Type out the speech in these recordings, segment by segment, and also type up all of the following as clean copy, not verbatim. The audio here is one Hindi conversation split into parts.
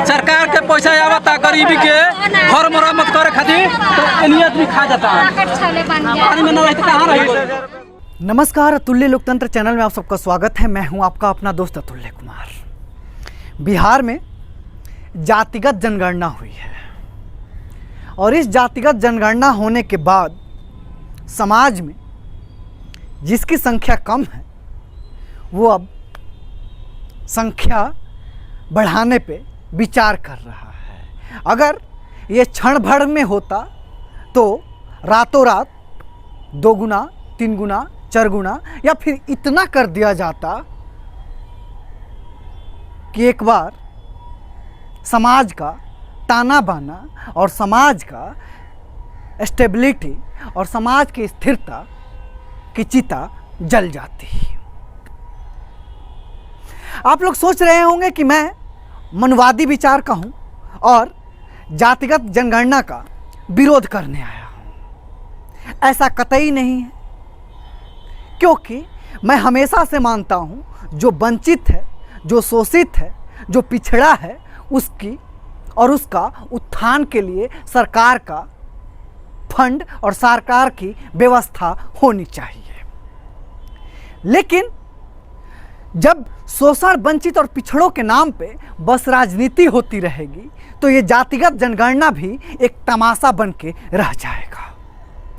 सरकार के पैसा आवता गरीबी के घर मरम्मत करे खातिर तो एनी आदमी खा जाता है। पानी में न रहते कहाँ रही। नमस्कार, अतुल्य लोकतंत्र चैनल में आप सबका स्वागत है। मैं हूं आपका अपना दोस्त अतुल्य कुमार। बिहार में जातिगत जनगणना हुई है और इस जातिगत जनगणना होने के बाद समाज में जिसकी संख्या कम है वो अब संख्या बढ़ाने पे विचार कर रहा है। अगर ये क्षण भर में होता तो रातों रात 2 गुना 3 गुना 4 गुना या फिर इतना कर दिया जाता कि एक बार समाज का ताना बाना और समाज का स्टेबिलिटी और समाज की स्थिरता की चिता जल जाती। आप लोग सोच रहे होंगे कि मैं मनवादी विचार का हूं और जातिगत जनगणना का विरोध करने आया हूं। ऐसा कतई नहीं है, क्योंकि मैं हमेशा से मानता हूं जो वंचित है, जो शोषित है, जो पिछड़ा है, उसकी और उसका उत्थान के लिए सरकार का फंड और सरकार की व्यवस्था होनी चाहिए। लेकिन जब शोषण, वंचित और पिछड़ों के नाम पे बस राजनीति होती रहेगी तो ये जातिगत जनगणना भी एक तमाशा बन के रह जाएगा।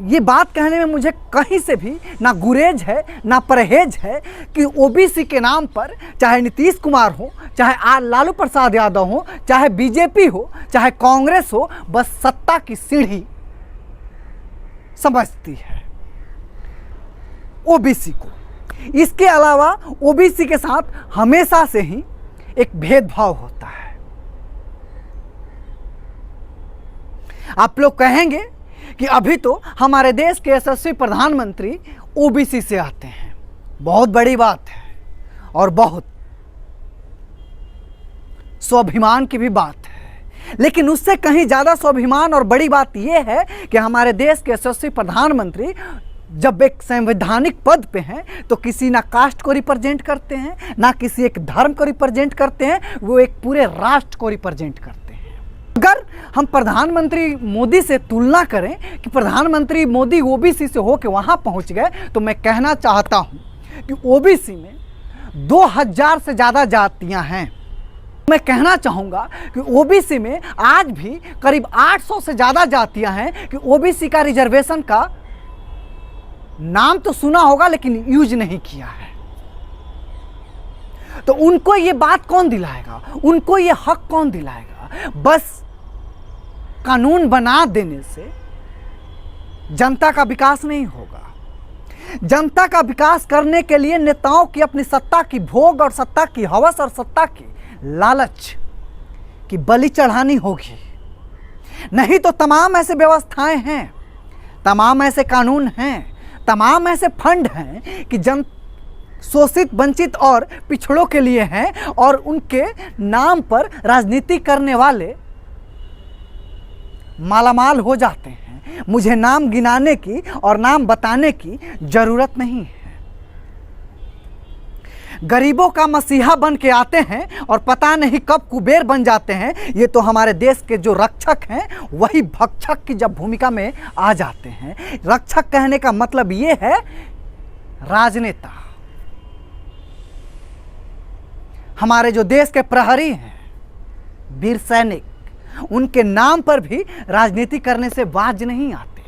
ये बात कहने में मुझे कहीं से भी ना गुरेज है ना परहेज है कि ओबीसी के नाम पर चाहे नीतीश कुमार हो, चाहे लालू प्रसाद यादव हो, चाहे बीजेपी हो, चाहे कांग्रेस हो, बस सत्ता की सीढ़ी समझती है ओबीसी को। इसके अलावा ओबीसी के साथ हमेशा से ही एक भेदभाव होता है। आप लोग कहेंगे कि अभी तो हमारे देश के यशस्वी प्रधानमंत्री ओबीसी से आते हैं। बहुत बड़ी बात है और बहुत स्वाभिमान की भी बात है, लेकिन उससे कहीं ज़्यादा स्वाभिमान और बड़ी बात यह है कि हमारे देश के यशस्वी प्रधानमंत्री जब एक संवैधानिक पद पे हैं तो किसी ना कास्ट को रिप्रेजेंट करते हैं, ना किसी एक धर्म को रिप्रेजेंट करते हैं, वो एक पूरे राष्ट्र को रिप्रेजेंट करते हैं। अगर हम प्रधानमंत्री मोदी से तुलना करें कि प्रधानमंत्री मोदी ओबीसी से होकर वहाँ पहुँच गए, तो मैं कहना चाहता हूँ कि ओबीसी में 2000 से ज़्यादा जातियाँ हैं। मैं कहना चाहूँगा कि ओबीसी में आज भी करीब 800 से ज़्यादा जातियाँ हैं कि ओबीसी का रिजर्वेशन का नाम तो सुना होगा लेकिन यूज नहीं किया है। तो उनको ये बात कौन दिलाएगा, उनको ये हक कौन दिलाएगा? बस कानून बना देने से जनता का विकास नहीं होगा। जनता का विकास करने के लिए नेताओं की अपनी सत्ता की भोग और सत्ता की हवस और सत्ता की लालच की बलि चढ़ानी होगी। नहीं तो तमाम ऐसे व्यवस्थाएं हैं, तमाम ऐसे कानून हैं, तमाम ऐसे फंड हैं कि जन शोषित, वंचित और पिछड़ों के लिए हैं और उनके नाम पर राजनीति करने वाले मालामाल हो जाते हैं। मुझे नाम गिनाने की और नाम बताने की जरूरत नहीं है। गरीबों का मसीहा बन के आते हैं और पता नहीं कब कुबेर बन जाते हैं। ये तो हमारे देश के जो रक्षक हैं वही भक्षक की जब भूमिका में आ जाते हैं। रक्षक कहने का मतलब ये है राजनेता। हमारे जो देश के प्रहरी हैं, वीर सैनिक, उनके नाम पर भी राजनीति करने से बाज नहीं आते।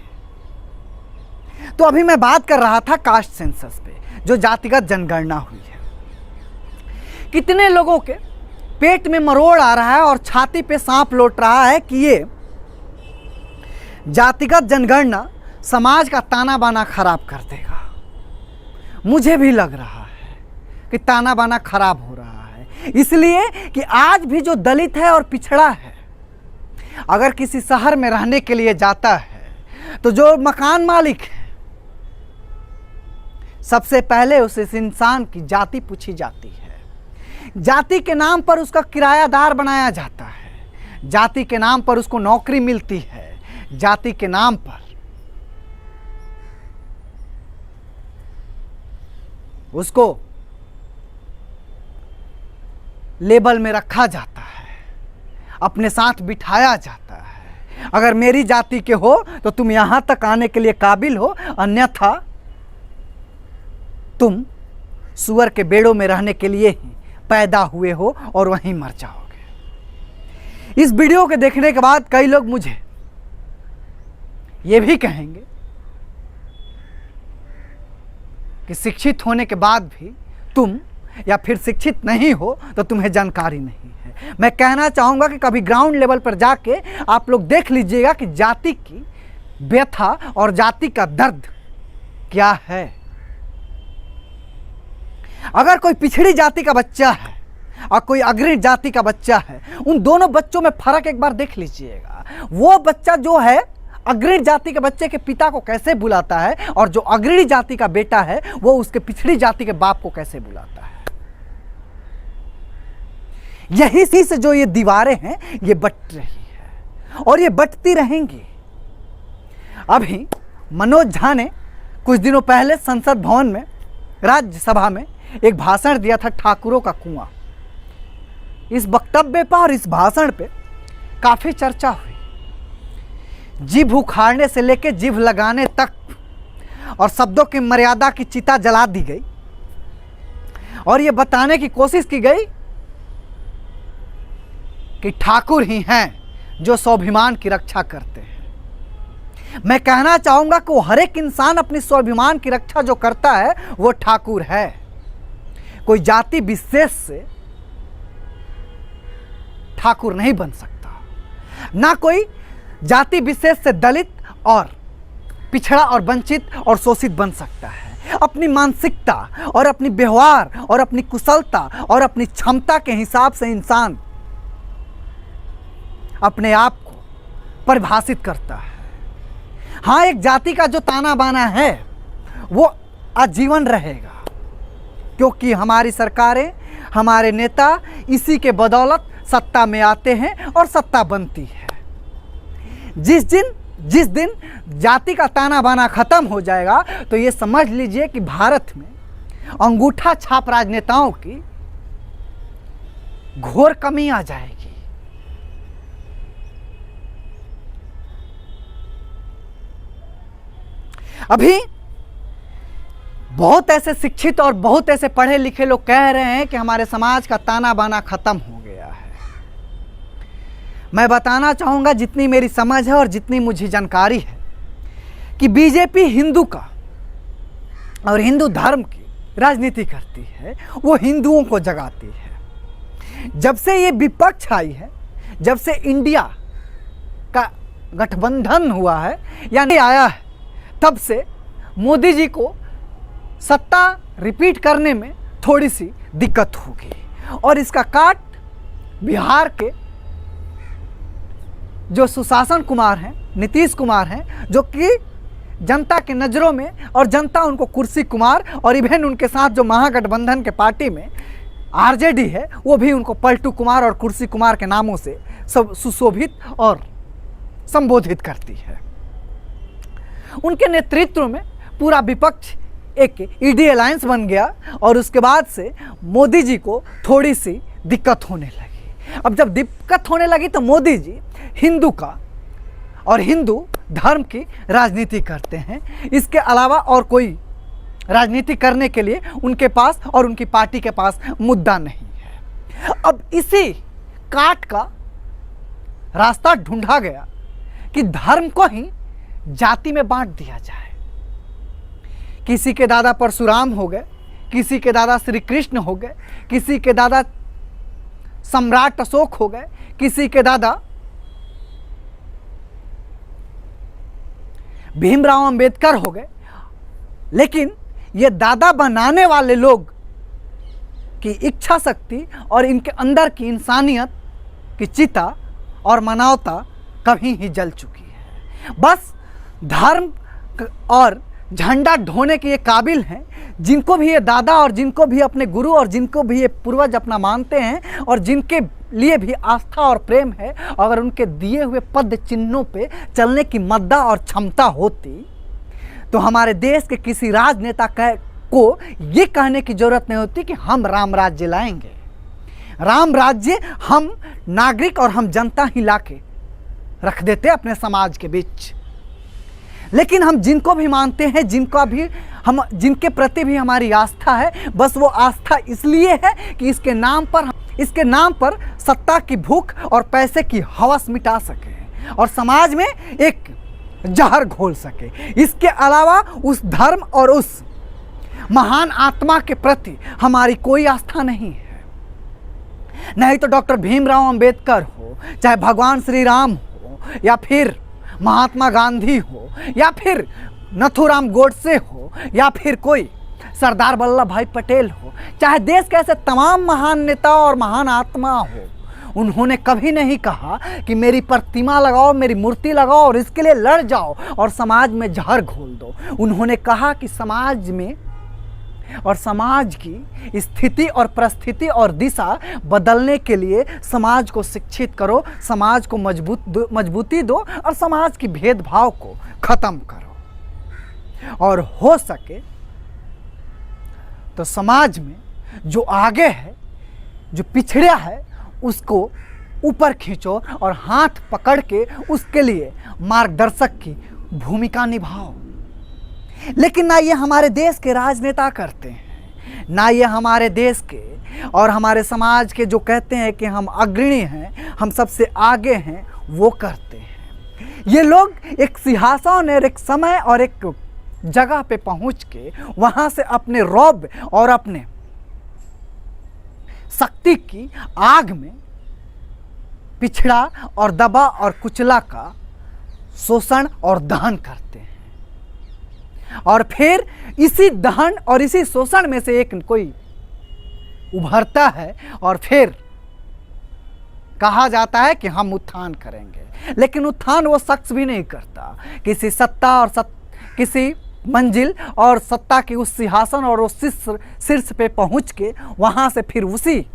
तो अभी मैं बात कर रहा था कास्ट सेंसस पे, जो जातिगत जनगणना हुई है। कितने लोगों के पेट में मरोड़ आ रहा है और छाती पे सांप लौट रहा है कि ये जातिगत जनगणना समाज का ताना बाना खराब कर देगा। मुझे भी लग रहा है कि ताना बाना खराब हो रहा है, इसलिए कि आज भी जो दलित है और पिछड़ा है, अगर किसी शहर में रहने के लिए जाता है तो जो मकान मालिक है सबसे पहले उस इंसान की जाति पूछी जाती है। जाति के नाम पर उसका किरायादार बनाया जाता है, जाति के नाम पर उसको नौकरी मिलती है, जाति के नाम पर उसको लेबल में रखा जाता है। अपने साथ बिठाया जाता है। अगर मेरी जाति के हो तो तुम यहाँ तक आने के लिए काबिल हो, अन्यथा तुम सुअर के बेड़ों में रहने के लिए ही पैदा हुए हो और वहीं मर जाओगे। इस वीडियो के देखने के बाद कई लोग मुझे ये भी कहेंगे कि शिक्षित होने के बाद भी तुम या फिर शिक्षित नहीं हो तो तुम्हें जानकारी नहीं है। मैं कहना चाहूँगा कि कभी ग्राउंड लेवल पर जाके आप लोग देख लीजिएगा कि जाति की व्यथा और जाति का दर्द क्या है। अगर कोई पिछड़ी जाति का बच्चा है और कोई अग्रणी जाति का बच्चा है, उन दोनों बच्चों में फर्क एक बार देख लीजिएगा। वो बच्चा जो है अग्रणी जाति के बच्चे के पिता को कैसे बुलाता है और जो अग्रणी जाति का बेटा है वो उसके पिछड़ी जाति के बाप को कैसे बुलाता है। यही से जो ये दीवारें हैं ये बट रही है और ये बटती रहेंगी। अभी मनोज झा ने कुछ दिनों पहले संसद भवन में, राज्यसभा में एक भाषण दिया था, ठाकुरों का कुआं। इस वक्तव्य पर और इस भाषण पे काफी चर्चा हुई। जीभ उखाड़ने से लेकर जीभ लगाने तक और शब्दों की मर्यादा की चिता जला दी गई और ये बताने की कोशिश की गई कि ठाकुर ही हैं जो स्वाभिमान की रक्षा करते हैं। मैं कहना चाहूंगा कि वो हर एक इंसान अपनी स्वाभिमान की रक्षा जो करता है वो ठाकुर है। कोई जाति विशेष से ठाकुर नहीं बन सकता, ना कोई जाति विशेष से दलित और पिछड़ा और वंचित और शोषित बन सकता है। अपनी मानसिकता और अपनी व्यवहार और अपनी कुशलता और अपनी क्षमता के हिसाब से इंसान अपने आप को परिभाषित करता है। हाँ, एक जाति का जो ताना बाना है वो आजीवन रहेगा, क्योंकि हमारी सरकारें, हमारे नेता इसी के बदौलत सत्ता में आते हैं और सत्ता बनती है। जिस दिन जाति का ताना बाना खत्म हो जाएगा तो ये समझ लीजिए कि भारत में अंगूठा छाप राजनेताओं की घोर कमी आ जाएगी। अभी बहुत ऐसे शिक्षित और बहुत ऐसे पढ़े लिखे लोग कह रहे हैं कि हमारे समाज का ताना बाना खत्म हो गया है। मैं बताना चाहूँगा, जितनी मेरी समझ है और जितनी मुझे जानकारी है, कि बीजेपी हिंदू का और हिंदू धर्म की राजनीति करती है, वो हिंदुओं को जगाती है। जब से ये विपक्ष आई है, जब से इंडिया का गठबंधन हुआ है यानी आया है, तब से मोदी जी को सत्ता रिपीट करने में थोड़ी सी दिक्कत होगी और इसका काट बिहार के जो सुशासन कुमार हैं, नीतीश कुमार हैं, जो कि जनता के नज़रों में और जनता उनको कुर्सी कुमार और इवन उनके साथ जो महागठबंधन के पार्टी में आरजेडी है वो भी उनको पलटू कुमार और कुर्सी कुमार के नामों से सब सुशोभित और संबोधित करती है। उनके नेतृत्व में पूरा विपक्ष एक ईडी अलायंस बन गया और उसके बाद से मोदी जी को थोड़ी सी दिक्कत होने लगी। अब जब दिक्कत होने लगी तो मोदी जी हिंदू का और हिंदू धर्म की राजनीति करते हैं। इसके अलावा और कोई राजनीति करने के लिए उनके पास और उनकी पार्टी के पास मुद्दा नहीं है। अब इसी काट का रास्ता ढूंढा गया कि धर्म को ही जाति में बांट दिया जाए। किसी के दादा परशुराम हो गए, किसी के दादा श्री कृष्ण हो गए, किसी के दादा सम्राट अशोक हो गए, किसी के दादा भीमराव अंबेडकर हो गए। लेकिन ये दादा बनाने वाले लोग की इच्छा शक्ति और इनके अंदर की इंसानियत की चिता और मानवता कभी ही जल चुकी है। बस धर्म और झंडा ढोने के ये काबिल हैं, जिनको भी ये दादा और जिनको भी अपने गुरु और जिनको भी ये पूर्वज अपना मानते हैं और जिनके लिए भी आस्था और प्रेम है, अगर उनके दिए हुए पद चिन्हों पे चलने की मद्दा और क्षमता होती तो हमारे देश के किसी राजनेता को ये कहने की जरूरत नहीं होती कि हम राम राज्य लाएंगे। राम राज्य हम नागरिक और हम जनता ही लाके रख देते अपने समाज के बीच। लेकिन हम जिनको भी मानते हैं, जिनके प्रति भी हमारी आस्था है, बस वो आस्था इसलिए है कि इसके नाम पर सत्ता की भूख और पैसे की हवस मिटा सके और समाज में एक जहर घोल सके। इसके अलावा उस धर्म और उस महान आत्मा के प्रति हमारी कोई आस्था नहीं है। नहीं तो डॉक्टर भीमराव अंबेडकर हो, चाहे भगवान श्री राम हो, या फिर महात्मा गांधी हो, या फिर नथुराम गोडसे हो, या फिर कोई सरदार वल्लभ भाई पटेल हो, चाहे देश के ऐसे तमाम महान नेता और महान आत्मा हो, उन्होंने कभी नहीं कहा कि मेरी प्रतिमा लगाओ, मेरी मूर्ति लगाओ और इसके लिए लड़ जाओ और समाज में जहर घोल दो। उन्होंने कहा कि समाज में और समाज की स्थिति और परिस्थिति और दिशा बदलने के लिए समाज को शिक्षित करो, समाज को मजबूती दो और समाज की भेदभाव को खत्म करो। और हो सके तो समाज में जो आगे है, जो पिछड़ा है, उसको ऊपर खींचो और हाथ पकड़ के उसके लिए मार्गदर्शक की भूमिका निभाओ। लेकिन ना ये हमारे देश के राजनेता करते हैं, ना ये हमारे देश के और हमारे समाज के जो कहते हैं कि हम अग्रणी हैं, हम सबसे आगे हैं, वो करते हैं। ये लोग एक सिंहासन और एक समय और एक जगह पे पहुंच के वहां से अपने रौब और अपने शक्ति की आग में पिछड़ा और दबा और कुचला का शोषण और दहन करते हैं। और फिर इसी दहन और इसी शोषण में से एक कोई उभरता है और फिर कहा जाता है कि हम उत्थान करेंगे। लेकिन उत्थान वो शख्स भी नहीं करता। किसी सत्ता और किसी मंजिल और सत्ता की उस सिंहासन और उस शीर्ष पे पहुंच के वहां से फिर उसी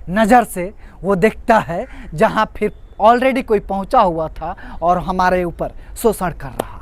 नज़र से वो देखता है जहां फिर ऑलरेडी कोई पहुंचा हुआ था और हमारे ऊपर शोषण कर रहा।